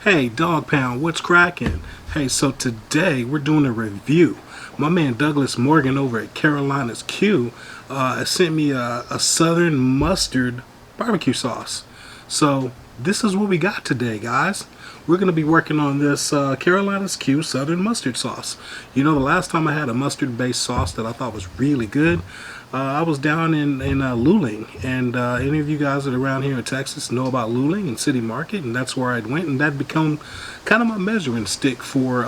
Hey, Dog Pound, what's cracking? Hey, so today we're doing a review. My man Douglas Morgan over at Carolina's Q sent me a southern mustard barbecue sauce. So this is what we got today, guys. We're going to be working on this Carolina's Q southern mustard sauce. You know, the last time I had a mustard-based sauce that I thought was really good, I was down in Luling, and any of you guys that are around here in Texas know about Luling and City Market, and that's where I went, and that become kind of my measuring stick for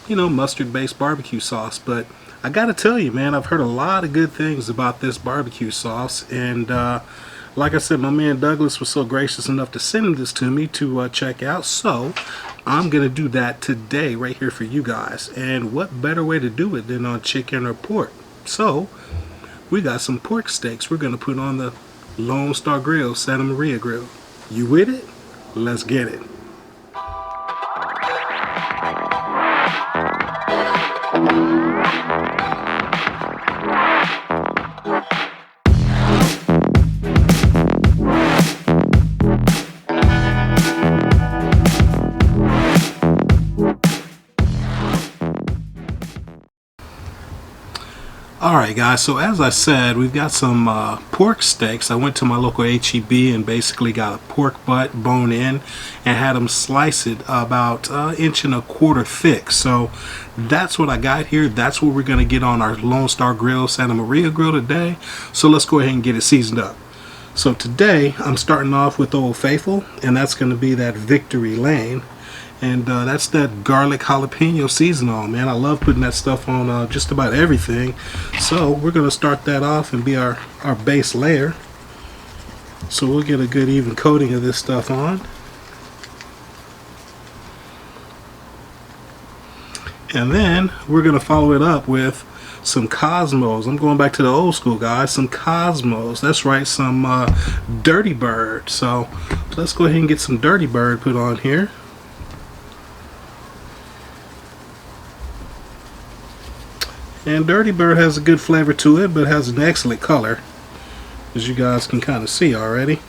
mustard-based barbecue sauce. But I gotta tell you, man, I've heard a lot of good things about this barbecue sauce, and like I said, my man Douglas was so gracious enough to send this to me to check out, so I'm gonna do that today right here for you guys. And what better way to do it than on chicken or pork? So we got some pork steaks we're gonna put on the Lone Star Grillz Santa Maria grill. You with it? Let's get it. Alright guys, so as I said, we've got some pork steaks. I went to my local HEB and basically got a pork butt bone in and had them slice it about 1.25 inches thick. So that's what I got here. That's what we're going to get on our Lone Star Grillz Santa Maria grill today. So let's go ahead and get it seasoned up. So today I'm starting off with Old Faithful, and that's going to be that Victory Lane. And that's that garlic jalapeno seasoning, man. I love putting that stuff on just about everything. So we're going to start that off and be our base layer. So we'll get a good even coating of this stuff on. And then we're going to follow it up with some Kosmos. I'm going back to the old school, guys. Some Kosmos. That's right, some Dirty Bird. So let's go ahead and get some Dirty Bird put on here. And Dirty Bird has a good flavor to it, but has an excellent color, as you guys can kind of see already.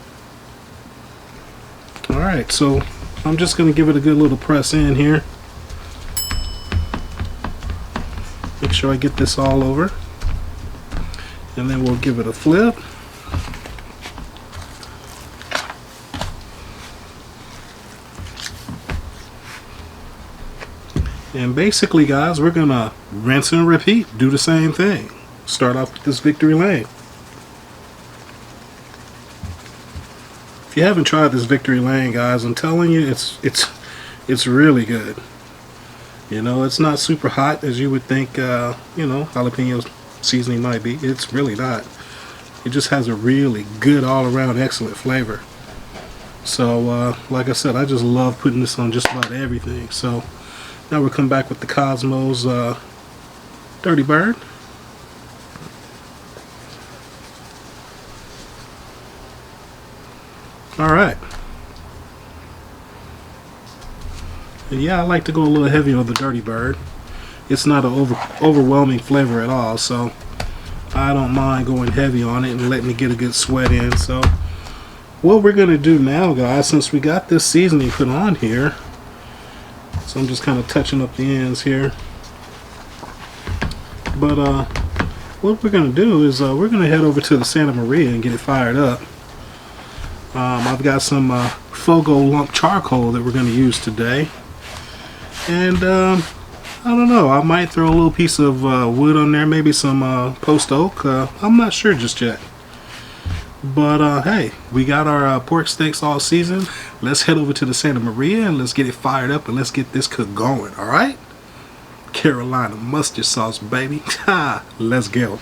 Alright, so I'm just going to give it a good little press in here. Make sure I get this all over. And then we'll give it a flip. And basically, guys, we're going to rinse and repeat. Do the same thing. Start off with this Victory Lane. If you haven't tried this Victory Lane, guys, I'm telling you, it's really good. You know, it's not super hot as you would think, jalapeno seasoning might be. It's really not. It just has a really good all-around excellent flavor. So, like I said, I just love putting this on just about everything. So now we'll come back with the Kosmos Dirty Bird. Alright. Yeah, I like to go a little heavy on the Dirty Bird. It's not an overwhelming flavor at all, so I don't mind going heavy on it and letting it get a good sweat in. So what we're going to do now, guys, since we got this seasoning put on here, so I'm just kind of touching up the ends here. But what we're going to do is we're going to head over to the Santa Maria and get it fired up. I've got some Fogo lump charcoal that we're going to use today. And I don't know, I might throw a little piece of wood on there, maybe some post oak. I'm not sure just yet. But hey, we got our pork steaks all seasoned. Let's head over to the Santa Maria and let's get it fired up and let's get this cook going, alright? Carolina mustard sauce, baby. Ha! Let's go.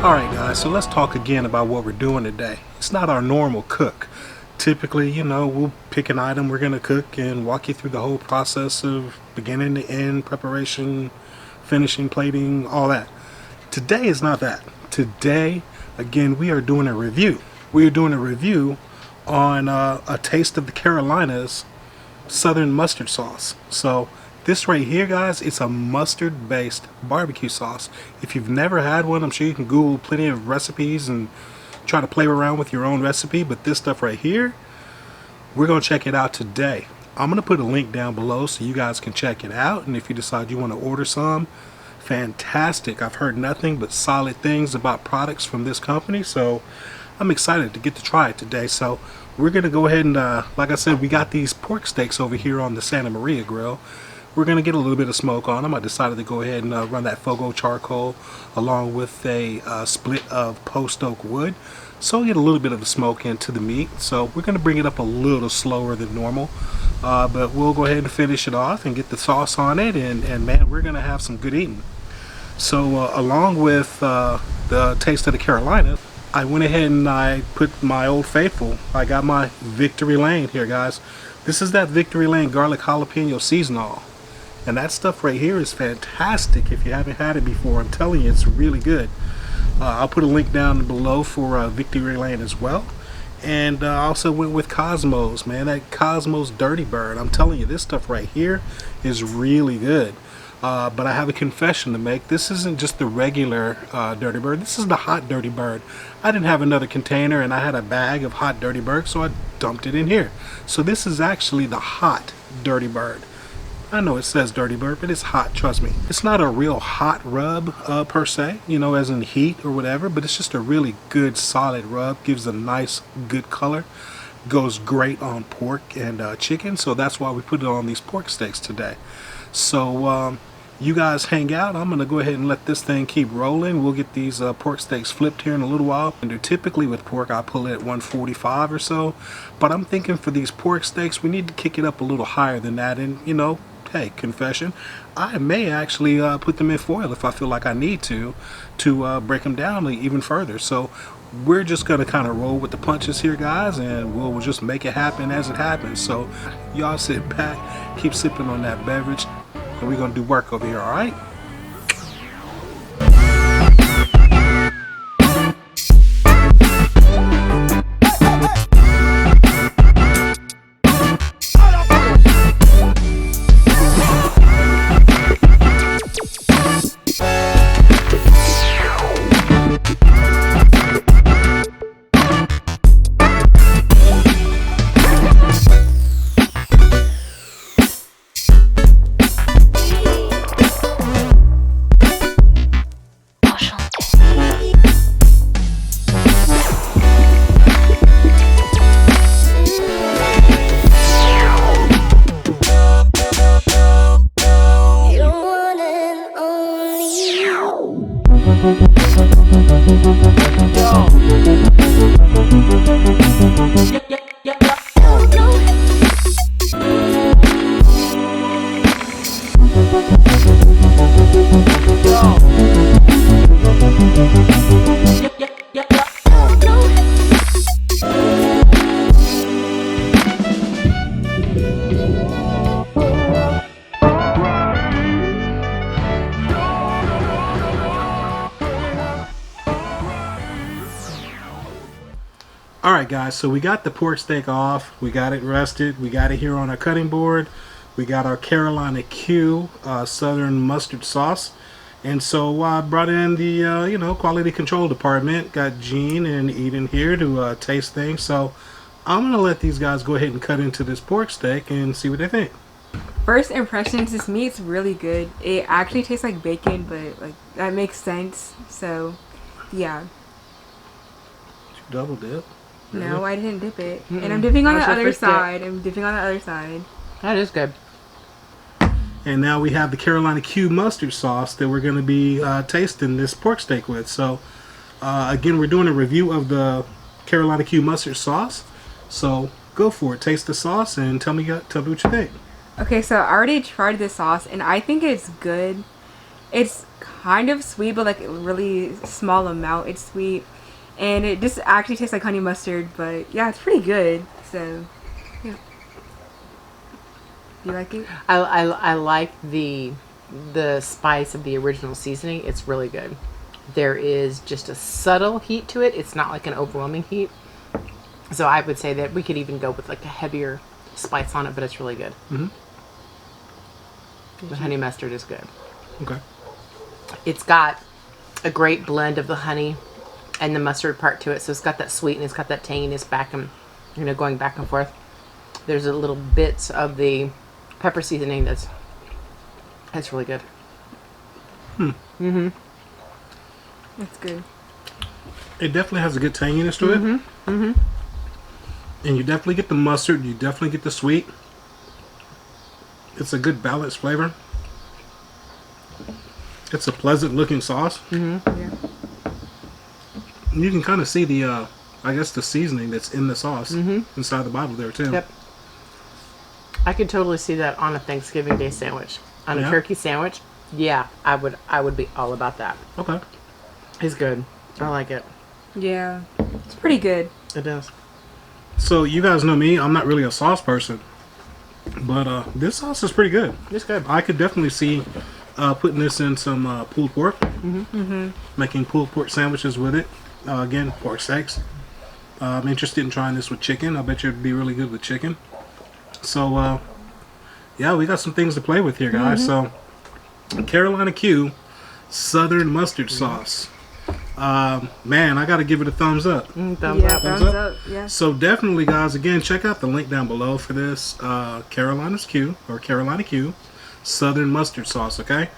Alright guys, so let's talk again about what we're doing today. It's not our normal cook. Typically, you know, we'll pick an item we're going to cook and walk you through the whole process of beginning to end, preparation, finishing, plating, all that. Today is not that. Today, again, we are doing a review. We are doing a review on a taste of the Carolinas Southern mustard sauce. So this right here, guys, it's a mustard based barbecue sauce. If you've never had one, I'm sure you can Google plenty of recipes and try to play around with your own recipe, but this stuff right here, we're going to check it out today. I'm going to put a link down below so you guys can check it out, and if you decide you want to order some, fantastic. I've heard nothing but solid things about products from this company, so I'm excited to get to try it today. So we're going to go ahead and, like I said, we got these pork steaks over here on the Santa Maria grill. We're going to get a little bit of smoke on them. I decided to go ahead and run that Fogo charcoal along with a split of post oak wood. So we'll get a little bit of the smoke into the meat. So we're going to bring it up a little slower than normal. But we'll go ahead and finish it off and get the sauce on it. And man, we're going to have some good eating. So along with the taste of the Carolina, I went ahead and I put my Old Faithful. I got my Victory Lane here, guys. This is that Victory Lane garlic jalapeno seasonal. And that stuff right here is fantastic. If you haven't had it before, I'm telling you, it's really good. I'll put a link down below for Victory Lane as well. And I also went with Kosmo's, man. That Kosmo's Dirty Bird. I'm telling you, this stuff right here is really good. But I have a confession to make. This isn't just the regular Dirty Bird. This is the hot Dirty Bird. I didn't have another container, and I had a bag of hot Dirty Bird, so I dumped it in here. So this is actually the hot Dirty Bird. I know it says Dirty Bird, but it's hot, trust me. It's not a real hot rub per se, you know, as in heat or whatever, but it's just a really good solid rub. Gives a nice good color. Goes great on pork and chicken, so that's why we put it on these pork steaks today. So you guys hang out. I'm gonna go ahead and let this thing keep rolling. We'll get these pork steaks flipped here in a little while. And typically with pork I pull it at 145 or so, but I'm thinking for these pork steaks we need to kick it up a little higher than that. And you know, hey, confession, I may actually put them in foil if I feel like I need to break them down even further. So we're just gonna kind of roll with the punches here, guys, and we'll just make it happen as it happens. So y'all sit back, keep sipping on that beverage, and we're gonna do work over here, all right? Alright guys, so we got the pork steak off, we got it rested, we got it here on our cutting board, we got our Carolina Q Southern mustard sauce, and so I brought in the you know, quality control department, got Gene and Eden here to taste things. So I'm going to let these guys go ahead and cut into this pork steak and see what they think. First impressions, this meat's really good. It actually tastes like bacon, but like that makes sense. So yeah. Did you double dip? Really? No, I didn't dip it. And I'm dipping on the other side. I'm dipping on the other side. That is good. And now we have the Carolina Q mustard sauce that we're going to be tasting this pork steak with. So again, we're doing a review of the Carolina Q mustard sauce. So go for it. Taste the sauce and tell me what you think. Okay, so I already tried this sauce and I think it's good. It's kind of sweet, but like a really small amount. It's sweet, and it just actually tastes like honey mustard. But yeah, it's pretty good. So yeah, you like it? I like the spice of the original seasoning. It's really good. There is just a subtle heat to it. It's not like an overwhelming heat. So I would say that we could even go with like a heavier spice on it, but it's really good. Mm-hmm. The honey mustard is good. Okay. It's got a great blend of the honey and the mustard part to it. So it's got that sweet and it's got that tanginess back and, you know, going back and forth. There's a little bits of the pepper seasoning that's really good. It's good. It definitely has a good tanginess to it. And you definitely get the mustard. You definitely get the sweet. It's a good balanced flavor. It's a pleasant looking sauce. Yeah. You can kind of see the, I guess, the seasoning that's in the sauce inside the bottle there too. Yep. I could totally see that on a Thanksgiving Day sandwich. On a turkey sandwich. Yeah, I would be all about that. Okay. It's good. I like it. Yeah, it's pretty good. It is. So you guys know me. I'm not really a sauce person, but this sauce is pretty good. It's good. I could definitely see putting this in some pulled pork. Making pulled pork sandwiches with it. Again, pork steaks. I'm interested in trying this with chicken. I bet you it'd be really good with chicken. So, yeah, we got some things to play with here, guys. So, Carolina Q Southern Mustard Sauce. Man, I got to give it a thumbs up. Thumbs Yeah, up. thumbs up. Yeah. So definitely, guys, again, check out the link down below for this Carolina Q Southern Mustard Sauce, okay?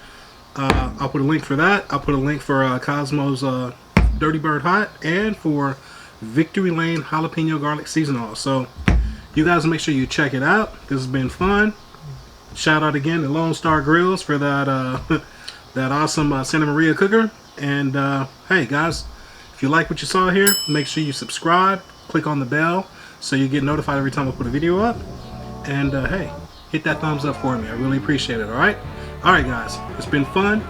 I'll put a link for that. I'll put a link for Kosmo's Dirty Bird Hot and for Victory Lane Jalapeno Garlic Seasoning. So you guys make sure you check it out. This has been fun. Shout out again to Lone Star Grillz for that that awesome Santa Maria cooker. And hey guys, if you like what you saw here, make sure you subscribe, click on the bell so you get notified every time I put a video up. And hey, hit that thumbs up for me. I really appreciate it. Alright guys, it's been fun.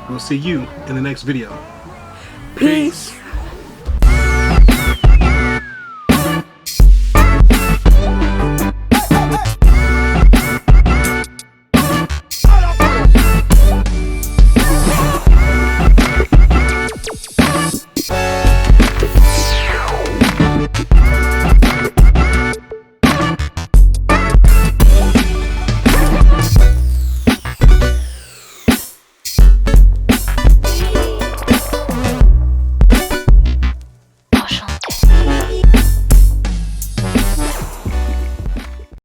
We'll see you in the next video. Peace.